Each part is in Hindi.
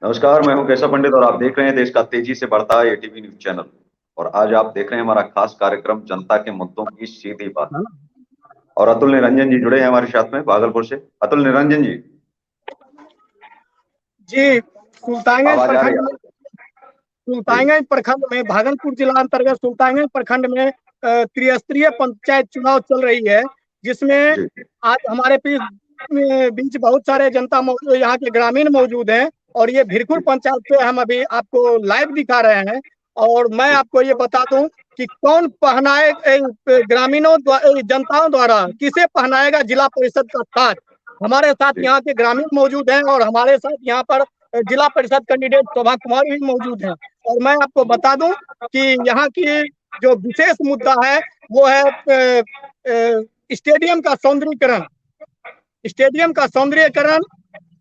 नमस्कार, मैं हूं केशव पंडित और आप देख रहे हैं देश का तेजी से बढ़ता एटीवी न्यूज चैनल। और आज आप देख रहे हैं हमारा खास कार्यक्रम जनता के मुद्दों की सीधी बात। और अतुल निरंजन जी जुड़े हैं हमारे साथ में भागलपुर से। अतुल निरंजन जी, जी। सुल्तानगंज आवाज आ रही प्रखंड है? में जी सुल्तानगंज प्रखंड में भागलपुर जिला अंतर्गत सुल्तानगंज प्रखंड में त्रिस्तरीय पंचायत चुनाव चल रही है, जिसमें जी आज हमारे बीच बहुत सारे जनता मौजूद, यहाँ के ग्रामीण मौजूद हैं। और ये भिरकुल जी पंचायत पे हम अभी आपको लाइव दिखा रहे हैं। और मैं जी आपको ये बता दूं कि कौन पहनाए जनताओं द्वारा किसे पहनाएगा जिला परिषद का ताज। हमारे साथ जी यहाँ के ग्रामीण मौजूद हैं और हमारे साथ यहाँ पर जिला परिषद कैंडिडेट शोभा कुमार भी मौजूद हैं। और मैं आपको बता दूं कि यहाँ की जो विशेष मुद्दा है वो है स्टेडियम का सौंदर्यीकरण। स्टेडियम का सौंदर्यीकरण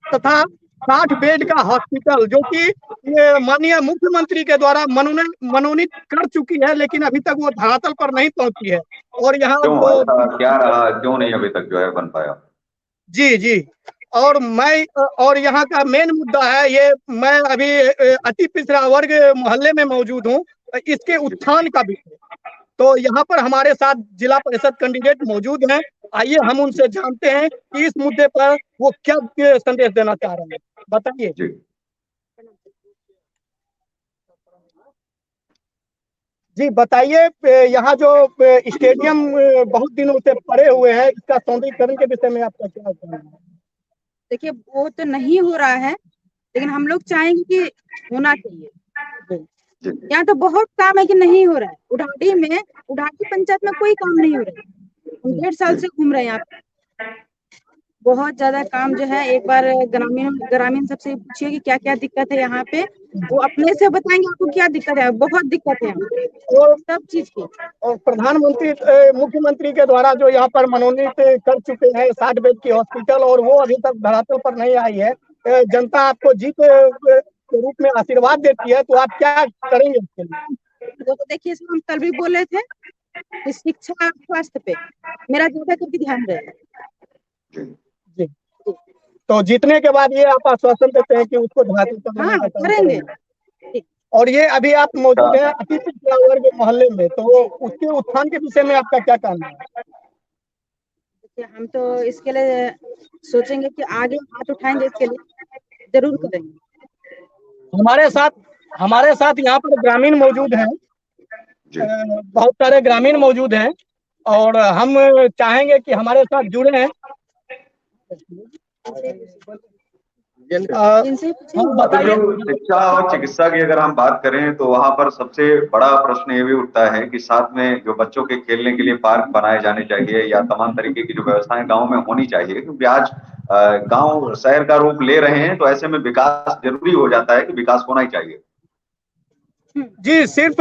तथा 60 बेड का हॉस्पिटल, जो कि माननीय मुख्यमंत्री के द्वारा मनोनीत कर चुकी है, लेकिन अभी तक वो धरातल पर नहीं पहुंची है। और यहाँ क्यों जो ऐसा क्या रहा, क्यों नहीं अभी तक जो है बन पाया? जी जी। और यहाँ का मेन मुद्दा है ये। मैं अभी अति पिछड़ा वर्ग मोहल्ले में मौजूद हूँ। इसके जी उत्थान का विषय, तो यहाँ पर हमारे साथ जिला परिषद कैंडिडेट मौजूद हैं। आइए हम उनसे जानते हैं कि इस मुद्दे पर वो क्या संदेश देना चाह रहे हैं। बताइए। जी जी बताइए। यहाँ जो स्टेडियम बहुत दिनों से पड़े हुए हैं, इसका सौंदर्यीकरण के विषय में आपका क्या कहना है? देखिए, वो तो नहीं हो रहा है, लेकिन हम लोग चाहेंगे कि होना चाहिए। जी यहाँ तो बहुत काम है कि नहीं हो रहा है। उढ़ाटी पंचायत में कोई काम नहीं हो रहा है। हम 1.5 साल जी से घूम रहे हैं यहाँ पे। बहुत ज्यादा काम जो है, एक बार ग्रामीण ग्रामीण सबसे पूछिए कि क्या क्या दिक्कत है यहाँ पे। वो अपने से बताएंगे आपको क्या दिक्कत है। बहुत दिक्कत है यहाँ पे, और सब चीज की। और प्रधानमंत्री मुख्यमंत्री के द्वारा जो यहाँ पर मनोनीत कर चुके हैं 60 बेड की हॉस्पिटल, और वो अभी तक धरातल पर नहीं आई है। जनता आपको जीत के रूप में आशीर्वाद देती है, तो आप क्या करेंगे इसके लिए? वो तो देखिए, इसमें हम कल भी बोले थे कि शिक्षा और स्वास्थ्य पे मेरा ज्यादा करके ध्यान रहेगा। जी जी। तो जीतने के बाद ये आप आश्वासन देते हैं कि उसको धरातल पर लाने हाँ, का काम करेंगे। करेंगे। और ये अभी आप मौजूद हैं अति पिछड़ा वर्ग मोहल्ले में, तो उसके उत्थान के विषय में आपका क्या कहना है? देखिए, हम तो इसके लिए सोचेंगे कि आगे हाथ उठाएंगे, इसके लिए जरूर करेंगे। हमारे साथ हमारे साथ यहाँ पर ग्रामीण मौजूद हैं। जी बहुत सारे ग्रामीण मौजूद हैं और हम चाहेंगे कि हमारे साथ जुड़े हैं। इनसे हम तो बताइए। जो शिक्षा और चिकित्सा की अगर हम बात करें तो वहां पर सबसे बड़ा प्रश्न ये भी उठता है कि साथ में जो बच्चों के खेलने के लिए पार्क बनाए जाने चाहिए या तमाम तरीके की जो व्यवस्थाएं गांव में होनी चाहिए, क्योंकि आज गांव शहर का रूप ले रहे हैं, तो ऐसे में विकास जरूरी हो जाता है कि विकास होना ही चाहिए। जी, सिर्फ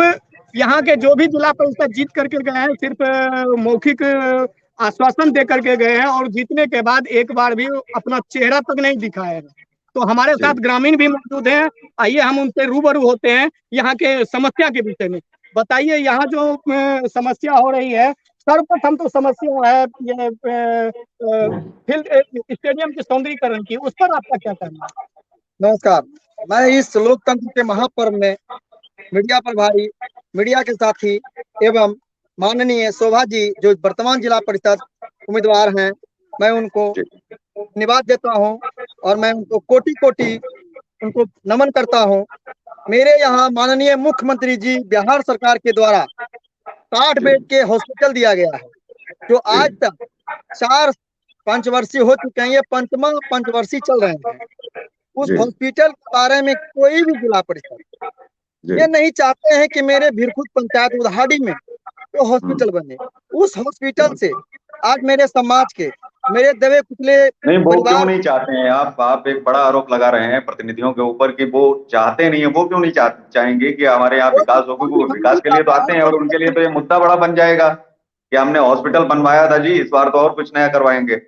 यहाँ के जो भी जिला परिषद जीत करके गए हैं, सिर्फ मौखिक आश्वासन दे करके गए हैं और जीतने के बाद एक बार भी अपना चेहरा तक नहीं दिखाया है। तो हमारे जी साथ ग्रामीण भी मौजूद हैं। आइए हम उनसे रूबरू होते हैं यहाँ के समस्या के विषय में। बताइए, यहाँ जो समस्या हो रही है, सर्वप्रथम तो समस्या है ये फील्ड स्टेडियम के सौंदर्यीकरण की, उस पर आपका क्या कहना है? नमस्कार। मैं इस लोकतंत्र के महापर्व में मीडिया प्रभारी, मीडिया के साथी एवं माननीय शोभा जी जो वर्तमान जिला परिषद उम्मीदवार हैं, मैं उनको जी धन्यवाद देता हूं और मैं उनको कोटि कोटि उनको नमन करता हूं। मेरे यहाँ माननीय मुख्यमंत्री जी बिहार सरकार के द्वारा 60 जी बेड के हॉस्पिटल दिया गया है, जो जी आज तक 4 पंचवर्षीय हो चुके हैं। ये पंचमा पंचवर्षीय चल रहे हैं। उस जी हॉस्पिटल के बारे में कोई भी जिला परिषद जी ये नहीं चाहते हैं कि मेरे भिरखुद पंचायत उधाड़ी में तो हॉस्पिटल बने। उस हॉस्पिटल से आज मेरे समाज के, मेरे दबे कुचले नहीं, वो क्यों परिवार। नहीं चाहते हैं? आप एक बड़ा आरोप लगा रहे हैं प्रतिनिधियों के ऊपर कि वो चाहते नहीं है। वो क्यों नहीं चाहेंगे कि हमारे यहाँ वो विकास हो? क्योंकि वो हम विकास नहीं के लिए तो चाहते आते हैं और उनके लिए तो ये मुद्दा बड़ा बन जाएगा कि हमने हॉस्पिटल बनवाया था जी, इस बार तो और कुछ नया करवाएंगे।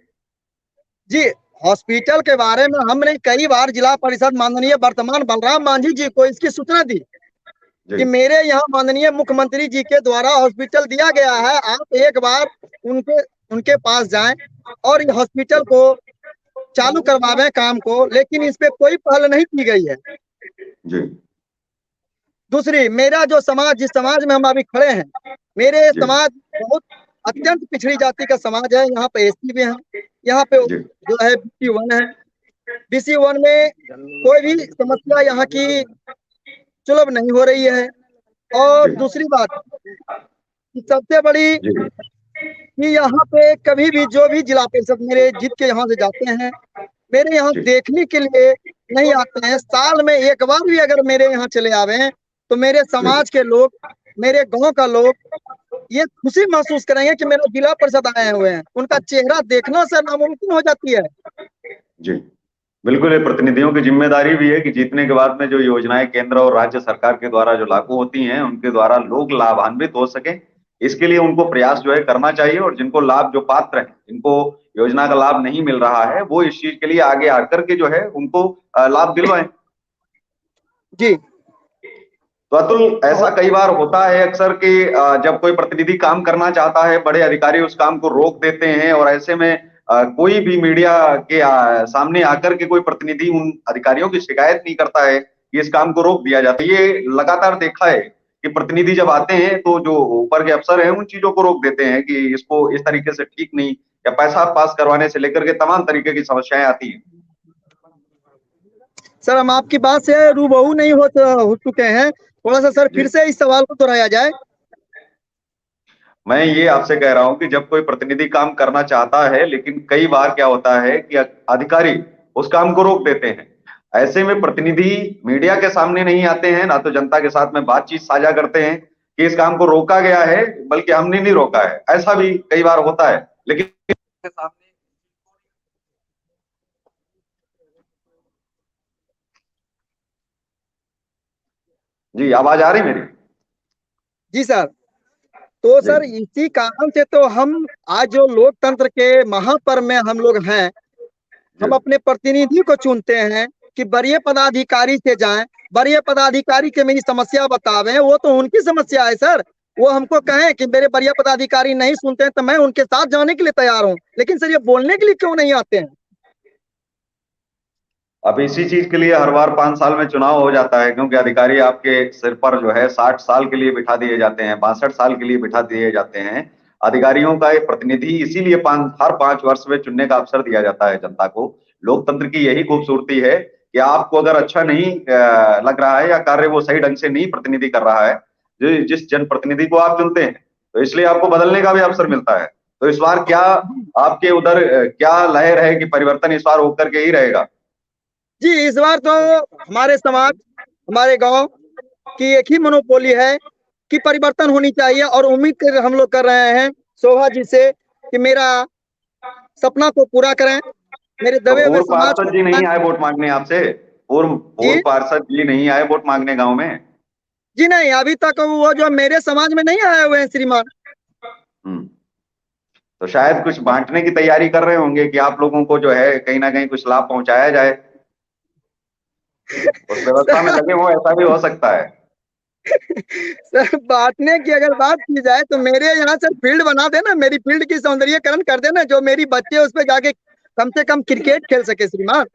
जी। हॉस्पिटल के बारे में हमने कई बार जिला परिषद माननीय वर्तमान बलराम मांझी जी को इसकी सूचना दी जी कि मेरे यहाँ माननीय मुख्यमंत्री जी के द्वारा हॉस्पिटल दिया गया है, आप एक बार उनके उनके पास जाएं और इस हॉस्पिटल को चालू करवावे काम को, लेकिन इस पे कोई पहल नहीं की गई है। जी दूसरी, मेरा जो समाज, जिस समाज में हम अभी खड़े हैं, मेरे जी समाज बहुत अत्यंत पिछड़ी जाति का समाज है। यहाँ पे एससी भी है, यहाँ पे जी जो है BC1 है। BC1 में कोई भी समस्या यहाँ की सुलभ नहीं हो रही है। और जी दूसरी बात कि सबसे बड़ी जी कि यहाँ पे कभी भी जो भी जिला परिषद मेरे जीत के यहाँ से जाते हैं, मेरे यहाँ जी देखने के लिए नहीं आते हैं। साल में एक बार भी अगर मेरे यहाँ चले आवे हैं तो मेरे समाज के लोग, मेरे गांव का लोग ये खुशी महसूस करेंगे कि मेरा जिला परिषद आए हुए हैं। उनका चेहरा देखना सर नामुमकिन हो जाती है। जी बिल्कुल, ये प्रतिनिधियों की जिम्मेदारी भी है कि जीतने के बाद में जो योजनाएं केंद्र और राज्य सरकार के द्वारा जो लागू होती हैं उनके द्वारा लोग लाभान्वित हो सके, इसके लिए उनको प्रयास जो है करना चाहिए। और जिनको लाभ, जो पात्र हैं, जिनको योजना का लाभ नहीं मिल रहा है, वो इस चीज के लिए आगे आकर के जो है उनको लाभ दिलवाएं। जी तो अतुल, ऐसा कई बार होता है अक्सर कि जब कोई प्रतिनिधि काम करना चाहता है, बड़े अधिकारी उस काम को रोक देते हैं, और ऐसे में कोई भी मीडिया के सामने आकर के कोई प्रतिनिधि उन अधिकारियों की शिकायत नहीं करता है कि इस काम को रोक दिया जाता है। ये लगातार देखा है कि प्रतिनिधि जब आते हैं तो जो ऊपर के अफसर हैं उन चीजों को रोक देते हैं कि इसको इस तरीके से ठीक नहीं, या पैसा पास करवाने से लेकर के तमाम तरीके की समस्याएं आती हैं। सर, हम आपकी बात से रूबहू नहीं हो चुके हैं। थोड़ा सा सर फिर से इस सवाल को दोहराया जाए। मैं ये आपसे कह रहा हूं कि जब कोई प्रतिनिधि काम करना चाहता है, लेकिन कई बार क्या होता है कि अधिकारी उस काम को रोक देते हैं। ऐसे में प्रतिनिधि मीडिया के सामने नहीं आते हैं, ना तो जनता के साथ में बातचीत साझा करते हैं कि इस काम को रोका गया है, बल्कि हमने नहीं रोका है। ऐसा भी कई बार होता है, लेकिन सामने। जी, आवाज आ रही मेरी? जी सर। तो सर इसी कारण से तो हम आज जो लोकतंत्र के महापर्व में हम लोग हैं, हम अपने प्रतिनिधि को चुनते हैं कि वरीय पदाधिकारी से जाएं, वरीय पदाधिकारी के मेरी समस्या बतावें। वो तो उनकी समस्या है सर, वो हमको कहें कि मेरे वरीय पदाधिकारी नहीं सुनते हैं तो मैं उनके साथ जाने के लिए तैयार हूँ। लेकिन सर ये बोलने के लिए क्यों नहीं आते हैं? अब इसी चीज के लिए हर बार 5 साल में चुनाव हो जाता है, क्योंकि अधिकारी आपके सिर पर जो है 60 साल के लिए बिठा दिए जाते हैं, 62 साल के लिए बिठा दिए जाते हैं। अधिकारियों का एक प्रतिनिधि इसीलिए हर 5 वर्ष में चुनने का अवसर दिया जाता है जनता को। लोकतंत्र की यही खूबसूरती है कि आपको अगर अच्छा नहीं लग रहा है, या कार्य वो सही ढंग से नहीं प्रतिनिधि कर रहा है, जिस जनप्रतिनिधि को आप चुनते हैं, तो इसलिए आपको बदलने का भी अवसर मिलता है। तो इस बार क्या आपके उधर क्या लहर है कि परिवर्तन इस बार होकर के ही रहेगा? जी, इस बार तो हमारे समाज, हमारे गांव की एक ही मनोपोली है कि परिवर्तन होनी चाहिए। और उम्मीद कर हम लोग कर रहे हैं शोभा जी से कि मेरा सपना को पूरा करें, मेरे तो दबे हुए पूर्व समाज पार्षद जी को। नहीं आए वोट मांगने आपसे? पूर्व जी पूर्व पार्षद जी नहीं आए वोट मांगने गांव में? जी नहीं, अभी तक वो जो मेरे समाज में नहीं आए हुए हैं श्रीमान। हम्म। तो शायद कुछ बांटने की तैयारी कर रहे होंगे कि आप लोगों को जो है कहीं ना कहीं कुछ लाभ पहुंचाया जाए, उस व्यवस्था में सर, लगे हो, ऐसा भी हो सकता है। सर बांटने की अगर बात की जाए तो मेरे यहाँ सर फील्ड बना देना, मेरी फील्ड की सौंदर्यीकरण कर देना, जो मेरी बच्चे उस पे जाके कम से कम क्रिकेट खेल सके श्रीमान।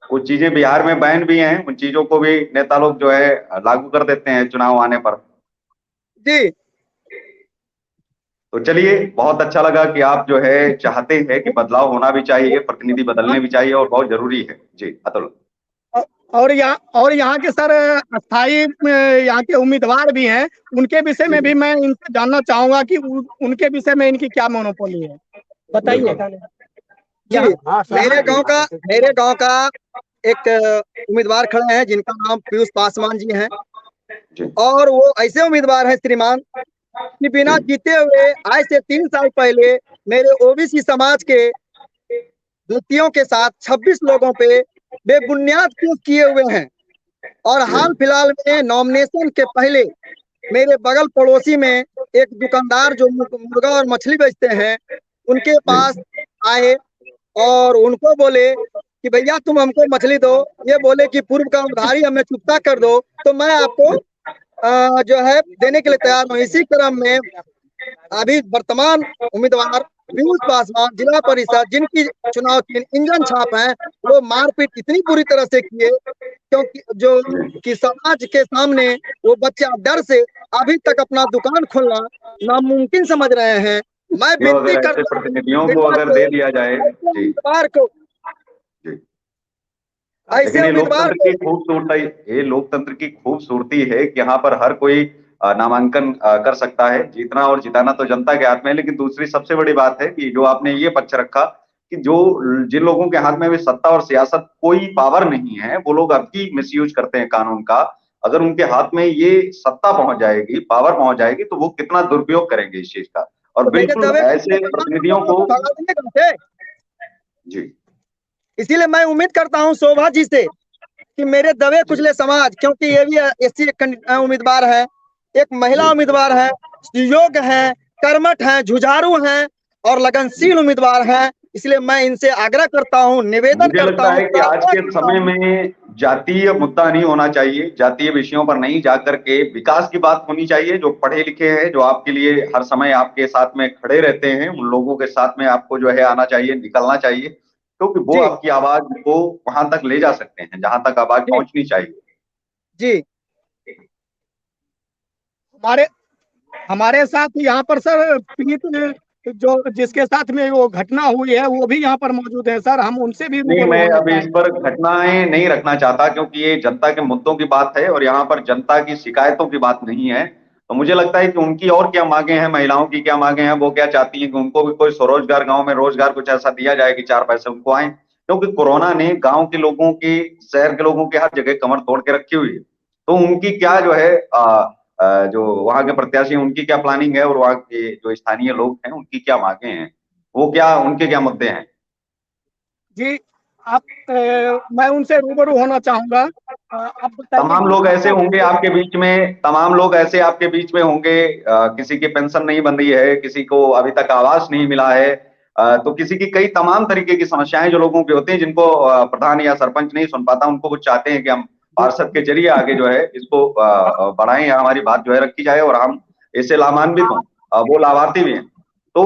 कुछ चीजें बिहार में बैन भी हैं, उन चीजों को भी नेता लोग जो है लागू कर देते हैं चुनाव आने पर। जी तो चलिए, बहुत अच्छा लगा कि आप जो है चाहते हैं कि बदलाव होना भी चाहिए, प्रतिनिधि बदलने भी चाहिए, और बहुत जरूरी है। जी अतुल। और यहाँ के सर अस्थाई यहाँ के उम्मीदवार भी हैं, उनके विषय में भी मैं इनसे जानना चाहूंगा कि उनके विषय में इनकी क्या मोनोपोली है, बताइए। जी, मेरे गांव का एक उम्मीदवार खड़े हैं जिनका नाम पीयूष पासवान जी हैं। और वो ऐसे उम्मीदवार हैं श्रीमान कि बिना जीते हुए आज से 3 साल पहले मेरे ओबीसी समाज के व्यक्तियों के साथ 26 लोगों पे बेबुनियाद केस किए हुए हैं। और हाल फिलहाल में नॉमिनेशन के पहले मेरे बगल पड़ोसी में एक दुकानदार जो मुर्गा और मछली बेचते हैं, उनके पास आए और उनको बोले कि भैया तुम हमको मछली दो। ये बोले कि पूर्व का उधारी हमें चुकता कर दो तो मैं आपको जो है देने के लिए तैयार हूँ। इसी क्रम में अभी वर्तमान उम्मीदवार पीयूष पासवान जिला परिषद जिनकी चुनाव की इंजन छाप है, वो मारपीट इतनी बुरी तरह से किए क्योंकि जो कि समाज के सामने वो बच्चा डर से अभी तक अपना दुकान खोलना नामुमकिन समझ रहे हैं। मैं जो विनती अगर ऐसे करता हूँ प्रतिनिधियों को मीडिया अगर को, दे दिया जाए। ऐसे जी उम्मीदवार को जी। ऐसे लेकिन ये उम्मीदवार लोकतंत्र को की खूबसूरती, ये लोकतंत्र की खूबसूरती है कि यहाँ पर हर कोई नामांकन कर सकता है। जीतना और जिताना तो जनता के हाथ में है। लेकिन दूसरी सबसे बड़ी बात है कि जो आपने ये पक्ष रखा कि जो जिन लोगों के हाथ में भी सत्ता और सियासत कोई पावर नहीं है, वो लोग अब भी मिसयूज करते हैं कानून का। अगर उनके हाथ में ये सत्ता पहुंच जाएगी, पावर पहुंच जाएगी, तो वो कितना दुरुपयोग करेंगे इस चीज का। और तो मेरे बिल्कुल दवे ऐसे प्रतिनिधियों को। भगा देंगे कहाँ से? जी इसीलिए मैं उम्मीद करता हूँ शोभा जी से कि मेरे दबे कुचले समाज, क्योंकि ये भी एससी उम्मीदवार है, एक महिला उम्मीदवार है, योग्य है, कर्मठ है, जुझारू है और लगनशील उम्मीदवार है, इसलिए मैं इनसे आग्रह करता हूँ, निवेदन मुझे करता लगता हूँ, है कि आज प्रार्थना के करता समय हूँ। में जातीय मुद्दा नहीं होना चाहिए, जातीय विषयों पर नहीं जाकर के विकास की बात होनी चाहिए। जो पढ़े लिखे हैं, जो आपके लिए हर समय आपके साथ में खड़े रहते हैं, उन लोगों के साथ में आपको जो है आना चाहिए, निकलना चाहिए, क्योंकि वो जी आपकी आवाज को वहां तक ले जा सकते हैं जहां तक आवाज जी पहुंचनी चाहिए। जी हमारे हमारे साथ यहाँ पर सर पीड़ित जो जिसके साथ में वो घटना हुई है वो भी यहाँ पर मौजूद है सर, हम उनसे भी नहीं, रूबरू मैं होना अभी इस चाहेंगे। पर घटनाएं नहीं रखना चाहता, क्योंकि ये जनता के मुद्दों की बात है और यहाँ पर जनता की शिकायतों की बात नहीं है। तो मुझे लगता है कि उनकी और क्या मांगे हैं, महिलाओं की क्या मांगे हैं, वो क्या चाहती हैं कि उनको भी कोई स्वरोजगार, गांव में रोजगार कुछ ऐसा दिया जाए कि चार पैसे उनको आए। क्योंकि कोरोना ने गांव के लोगों की, शहर के लोगों की हर जगह कमर तोड़ के रखी हुई है। तो उनकी क्या जो है जो वहां के प्रत्याशी हैं, उनकी क्या प्लानिंग है, और वहाँ के जो स्थानीय लोग हैं उनकी क्या मांगे हैं, वो क्या, उनके क्या मुद्दे हैं। जी आप मैं उनसे रूबरू होना चाहूंगा। आप बताइए तमाम कि लोग क्या ऐसे क्या होंगे आपके बीच में, तमाम लोग ऐसे आपके बीच में होंगे, किसी की पेंशन नहीं बन रही है, किसी को अभी तक आवास नहीं मिला है, तो किसी की कई तमाम तरीके की समस्याएं जो लोगों की होती हैं, जिनको प्रधान या सरपंच नहीं सुन पाता, उनको वो चाहते हैं कि हम पार्षद के जरिए आगे जो है इसको बढ़ाएं, या हमारी बात जो है रखी जाए और हम इससे लाभान्वित हों, वो लाभार्थी भी हैं। तो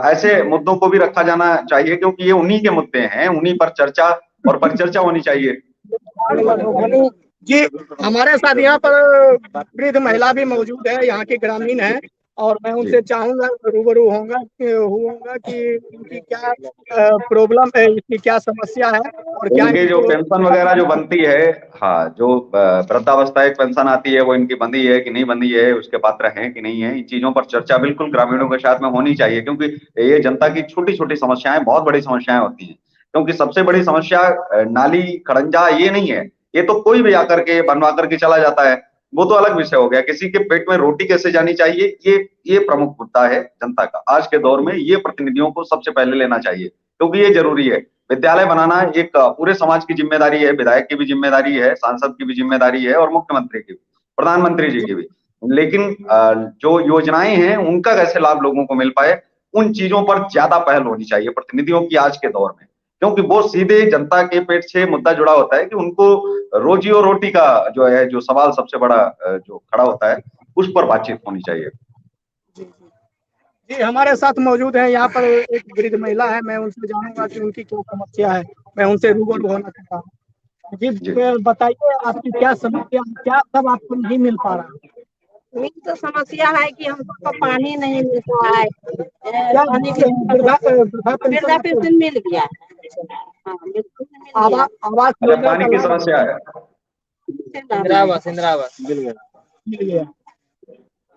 ऐसे मुद्दों को भी रखा जाना चाहिए, क्योंकि ये उन्हीं के मुद्दे हैं, उन्हीं पर चर्चा और परिचर्चा होनी चाहिए। जी हमारे साथ यहाँ पर वृद्ध महिला भी मौजूद है, यहाँ के ग्रामीण है, और मैं जी उनसे चाहूंगा, रूबरू होऊंगा कि इनकी क्या प्रॉब्लम है, इसकी क्या समस्या है और क्या उनके जो इनको। पेंशन वगैरह जो बनती है, हाँ, जो वृद्धावस्था एक पेंशन आती है, वो इनकी बंधी है कि नहीं बंधी है, उसके पात्र हैं कि नहीं है, इन चीजों पर चर्चा बिल्कुल ग्रामीणों के साथ में होनी चाहिए। क्योंकि ये जनता की छोटी छोटी समस्याएं बहुत बड़ी समस्याएं होती हैं। क्योंकि सबसे बड़ी समस्या नाली खड़ंजा ये नहीं है, ये तो कोई भी आकर के बनवा करके चला जाता है, वो तो अलग विषय हो गया। किसी के पेट में रोटी कैसे जानी चाहिए, ये प्रमुख मुद्दा है जनता का। आज के दौर में ये प्रतिनिधियों को सबसे पहले लेना चाहिए, क्योंकि ये जरूरी है। विद्यालय बनाना एक पूरे समाज की जिम्मेदारी है, विधायक की भी जिम्मेदारी है, सांसद की भी जिम्मेदारी है, और मुख्यमंत्री की भी, प्रधानमंत्री जी की भी। लेकिन जो योजनाएं हैं उनका कैसे लाभ लोगों को मिल पाए, उन चीजों पर ज्यादा पहल होनी चाहिए प्रतिनिधियों की आज के दौर में। क्योंकि वो सीधे जनता के पेट से मुद्दा जुड़ा होता है कि उनको रोजी और रोटी का जो है, जो सवाल सबसे बड़ा जो खड़ा होता है, उस पर बातचीत होनी चाहिए। जी हमारे साथ मौजूद है यहाँ पर एक वृद्ध महिला है, मैं उनसे जानूंगा कि उनकी क्या समस्या है, मैं उनसे रूबरू होना चाहता हूँ। जी जी बताइए आपकी क्या समस्या है, क्या सब आपको नहीं मिल पा रहा है। मेरी तो समस्या है कि हमको तो पानी नहीं मिलता है। क्या पानी की वृद्धा वृद्धा पेंशन पेंशन मिल गया है। हाँ बिल्कुल मिल गया। आवास अच्छा, योजना पानी का की लाभ समस्या है। इंदिरावास मिल गया।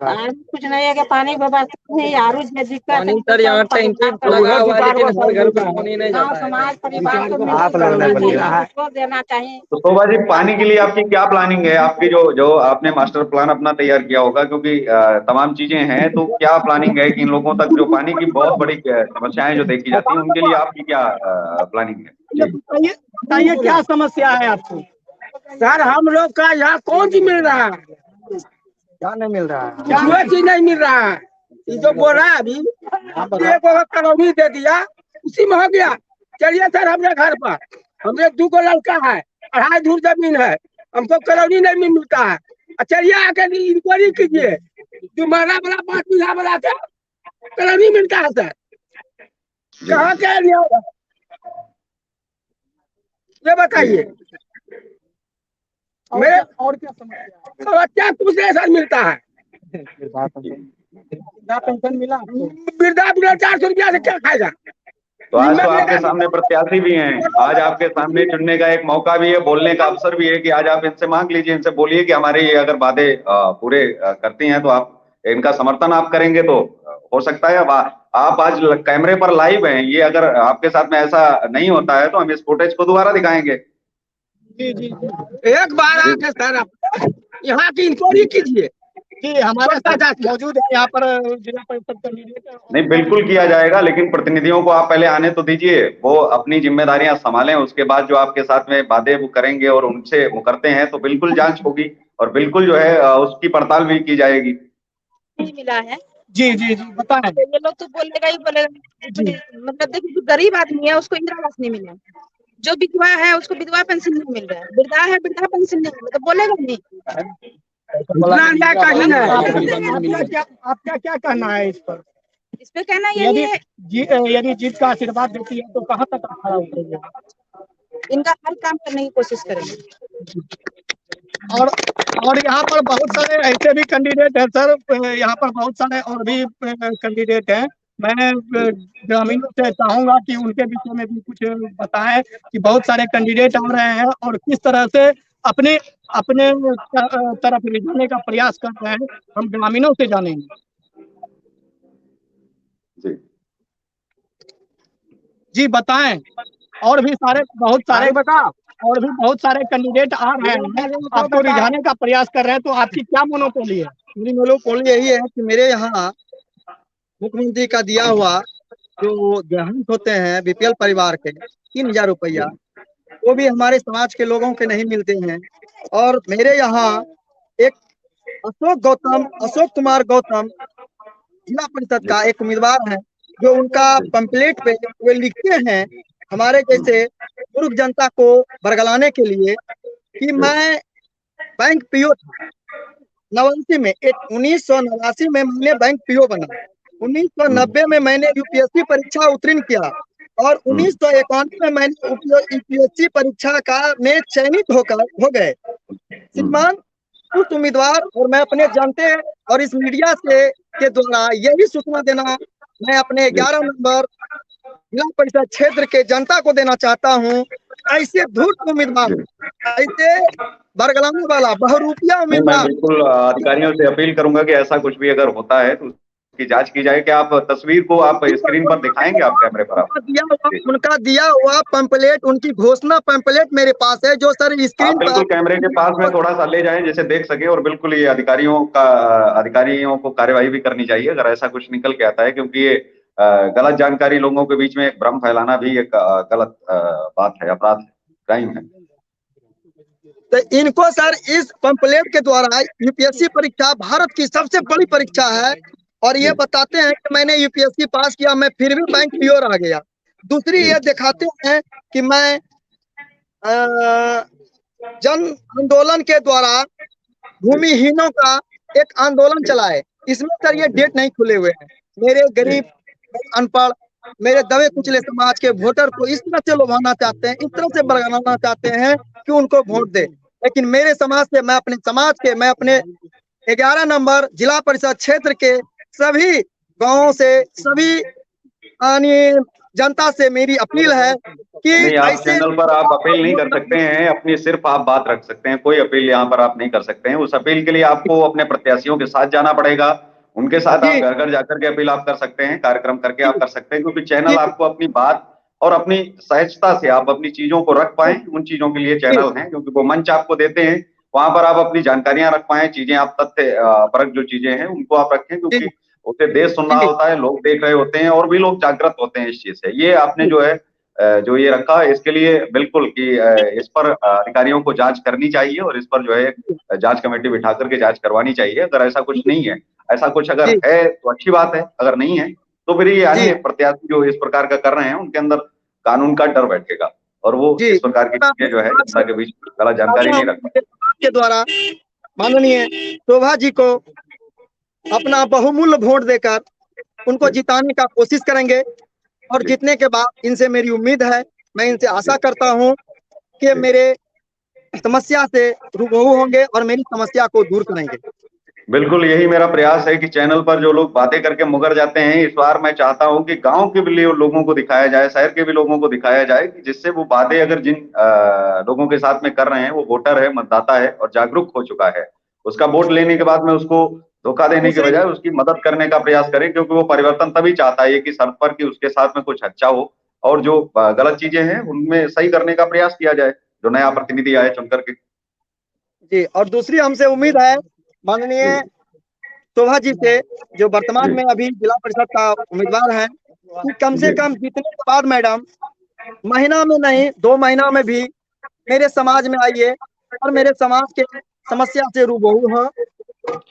आज कुछ नहीं है कि पानी व्यवस्था नहीं, आरू में दिक्कत है। पानी सर यहाँ टैंकी लगा हुआ है, लेकिन हर घर में पानी नहीं गाँव जाता है। समाज परिवार को उसको देना चाहिए। तो शोभा जी, पानी के लिए आपकी क्या प्लानिंग है? आपकी जो जो आपने मास्टर प्लान अपना तैयार किया होगा, क्योंकि तमाम चीजें हैं, तो क्या प्लानिंग है कि इन लोगों तक जो पानी की बहुत बड़ी समस्याएं जो देखी जाती हैं, उनके लिए आपकी क्या प्लानिंग है? जी बताइए बताइए क्या समस्या है आपको। सर हम लोग का यहाँ कौन सी मिल रहा है, क्या नहीं मिल रहा है? कोई चीज नहीं मिल रहा है। ये जो बोल रहा है अभी, एक कलौनी दे दिया, उसी में हो गया। चलिए सर हमरे घर पर, हमरे 2 को लड़का है, 2.5 धूर जमीन है, हमको कलौनी नहीं मिलता है। चलिए आके इंक्वायरी कीजिए, तुम्हारा वाला 5 बीघा वाला क्या कलौनी मिलता है सर। जी। कहाँ क्या लिया होगा? ये बताइए। मेरे और क्या समस्या है? समस्या कुछ नहीं सर मिलता है। वृद्धा पेंशन मिला आपको? वृद्धा बिना 400 रुपया से क्या खाएगा? तो आज तो निम्न आपके मिलेगा। सामने प्रत्याशी भी हैं, आज आपके सामने चुनने का एक मौका भी है, बोलने का अवसर भी है कि आज आप इनसे मांग लीजिए, इनसे बोलिए कि हमारे ये अगर वादे पूरे करती हैं तो आप इनका समर्थन आप करेंगे तो हो सकता है। अब आप आज कैमरे पर लाइव हैं, ये अगर आपके साथ में ऐसा नहीं होता है तो हम इस फुटेज को दोबारा दिखाएंगे। जी जी जी एक बार जी आके सर आप यहाँ की इंक्वायरी कीजिए। जी, हमारे साथ मौजूद है यहाँ पर जिला परिषद कैंडिडेट। नहीं, बिल्कुल किया जाएगा, लेकिन प्रतिनिधियों को आप पहले आने तो दीजिए, वो अपनी जिम्मेदारियां संभालें, उसके बाद जो आपके साथ में वादे वो करेंगे और उनसे मुकरते हैं तो बिल्कुल जांच होगी और बिल्कुल जो है उसकी पड़ताल भी की जाएगी। नहीं मिला है। जी जी जी बताएं। तो ये लोग तो बोलेगा ही बोलेगा। मतलब देखिए, जो गरीब आदमी है उसको इंदिरा आवास नहीं मिला, जो विधवा है उसको विधवा पेंशन नहीं मिल रहा है, वृद्धा है वृद्धा पेंशन नहीं मिला, तो बोलेगा नहीं। इतना अन्याय कहीं है। आपका क्या कहना है इस पर? इस पे कहना यदि यही है, यदि जीत का आशीर्वाद देती है तो कहाँ तक आप खड़ा उतरेंगे? इनका हर काम करने की कोशिश करेंगे। और और यहाँ पर बहुत सारे ऐसे भी कैंडिडेट हैं सर, यहाँ पर बहुत सारे और भी कैंडिडेट हैं। मैं ग्रामीणों से चाहूंगा कि उनके विषय में भी कुछ बताएं कि बहुत सारे कैंडिडेट आ रहे हैं और किस तरह से अपने अपने तरफ रिझाने का प्रयास कर रहे हैं, हम ग्रामीणों से जानेंगे। जी जी बताएं। और भी बहुत सारे बताओ। और भी बहुत सारे कैंडिडेट आ रहे हैं, आपको रिझाने का प्रयास कर रहे हैं, तो आपकी क्या मोनोपोली है? मेरी मोनोपोली यही है कि मेरे यहाँ मुख्यमंत्री का दिया हुआ जो देहांत होते हैं बीपीएल परिवार के 3,000 रुपया, वो भी हमारे समाज के लोगों के नहीं मिलते हैं। और मेरे यहाँ एक अशोक कुमार गौतम जिला परिषद का एक उम्मीदवार है, जो उनका पंपलेट पे वे लिखते हैं हमारे जैसे मूर्ख जनता को बरगलाने के लिए कि मैं बैंक पीओ था 89 में, 1989 में मैंने बैंक पीओ बना, 1990 में मैंने यूपीएससी परीक्षा उत्तीर्ण किया और 1991 में मैंने यूपीएससी परीक्षा का में चयनित हो गए। श्रीमान, उस उम्मीदवार और मैं अपने जनते और इस मीडिया से के द्वारा यही सूचना देना मैं अपने 11 नंबर जिला परिषद क्षेत्र के जनता को देना चाहता हूँ। ऐसे धूर्त उम्मीदवार, ऐसे बरगलाने वाला बहुरूपिया मैं उम्मीदवार, बिल्कुल अधिकारियों से अपील करूंगा कि ऐसा कुछ भी अगर होता है तो उसकी जांच की जाए। कि आप तस्वीर को आप स्क्रीन पर दिखाएंगे, आप कैमरे पर आप उनका दिया हुआ पंपलेट, उनकी घोषणा पंपलेट मेरे पास है, जो सर स्क्रीन बिल्कुल पर कैमरे के पास में थोड़ा सा ले जाएं जैसे देख सके, और बिल्कुल ये अधिकारियों को कार्यवाही भी करनी चाहिए अगर ऐसा कुछ निकल के आता है, क्योंकि ये गलत जानकारी लोगों के बीच में एक भ्रम फैलाना भी एक गलत बात है, अपराध है, क्राइम है। तो इनको सर इस पंपलेट के द्वारा यूपीएससी परीक्षा भारत की सबसे बड़ी परीक्षा है और ये बताते हैं कि मैंने यूपीएससी पास किया, मैं फिर भी बैंक पीओ आ गया। दूसरी ये दिखाते हैं कि मैं जन आंदोलन के द्वारा भूमिहीनों का एक आंदोलन चलाए, इसमें सर ये डेट नहीं खुले हुए हैं। मेरे गरीब अनपढ़ मेरे दबे कुचले समाज के वोटर को इस तरह से लुभाना चाहते हैं, इस तरह से बरगलाना चाहते हैं कि उनको वोट दे। लेकिन मेरे समाज से, मैं अपने 11 नंबर जिला परिषद क्षेत्र के सभी गांवों से, सभी जनता से मेरी अपील है कि नहीं, आप ऐसे चैनल पर आप अपील नहीं कर सकते हैं, अपनी सिर्फ आप बात रख सकते हैं, कोई अपील यहाँ पर आप नहीं कर सकते हैं। उस अपील के लिए आपको अपने प्रत्याशियों के साथ जाना पड़ेगा, उनके साथ आप घर घर जाकर के अपील आप कर सकते हैं, कार्यक्रम करके आप कर सकते हैं, क्योंकि चैनल आपको अपनी बात और अपनी सहजता से आप अपनी चीजों को रख पाए, उन चीजों के लिए चैनल हैं, क्योंकि वो मंच आपको देते हैं, वहां पर आप अपनी जानकारियां रख पाए, चीजें आप तथ्य परक जो चीजें हैं उनको आप रखें, क्योंकि उसे देश सुन रहा होता है, लोग देख रहे होते हैं और भी लोग जागृत होते हैं इस चीज से। ये आपने जो है जो ये रखा, इसके लिए बिल्कुल कि इस पर अधिकारियों को जांच करनी चाहिए और इस पर जो है जांच कमेटी बिठा करके जांच करवानी चाहिए। अगर ऐसा कुछ नहीं है, ऐसा कुछ अगर है तो अच्छी बात है, अगर नहीं है तो फिर ये अन्य प्रत्याशी जो इस प्रकार का कर रहे हैं उनके अंदर कानून का डर बैठेगा और वो इस प्रकार की चीजें जो है जनता के बीच गलत जानकारी नहीं रख के द्वारा माननीय शोभा जी को अपना बहुमूल्य वोट देकर उनको जिताने का कोशिश करेंगे। और जीतने के बाद इनसे मेरी उम्मीद है, मैं इनसे आशा करता हूँ कि मेरे समस्या से रूबरू होंगे और मेरी समस्या को दूर करेंगे। बिल्कुल यही मेरा प्रयास है कि चैनल पर जो लोग बातें करके मुकर जाते हैं, इस बार मैं चाहता हूं कि गांव के भी लोगों को दिखाया जाए, शहर के भी लोगों को दिखाया जाए, कि जिससे वो बातें अगर जिन लोगों के साथ में कर रहे हैं, वो वोटर है, मतदाता है और जागरूक हो चुका है, उसका वोट लेने के बाद में उसको धोखा देने के बजाय उसकी मदद करने का प्रयास करें, क्योंकि वो परिवर्तन तभी चाहता है कि शर्त पर कि उसके साथ में कुछ अच्छा हो और जो गलत चीजें हैं उनमें सही करने का प्रयास किया जाए, जो नया प्रतिनिधि आए चुन करके। जी, और दूसरी हमसे उम्मीद है माननीय शोभा जी से, जो वर्तमान में अभी जिला परिषद का उम्मीदवार है, कि कम से कम जीतने के बाद मैडम महीना में नहीं 2 महीना में भी मेरे समाज में आइए और मेरे समाज के समस्या से रूबरू हो।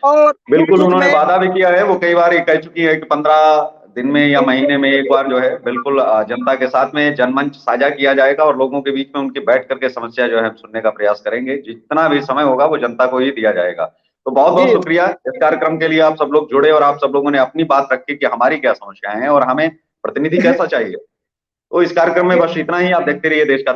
और बिल्कुल दुख उन्होंने में वादा भी किया है, वो कई बार ये कह चुकी है कि 15 दिन में या महीने में एक बार जो है बिल्कुल जनता के साथ में जनमंच साझा किया जाएगा और लोगों के बीच में उनकी बैठ करके समस्या जो है हम सुनने का प्रयास करेंगे। जितना भी समय होगा वो जनता को ही दिया जाएगा। तो बहुत बहुत जी शुक्रिया इस कार्यक्रम के लिए, आप सब लोग जुड़े और आप सब लोगों ने अपनी बात रखी कि हमारी क्या समस्याएं हैं और हमें प्रतिनिधि कैसा चाहिए। तो इस कार्यक्रम में बस इतना ही, आप देखते रहिए देश का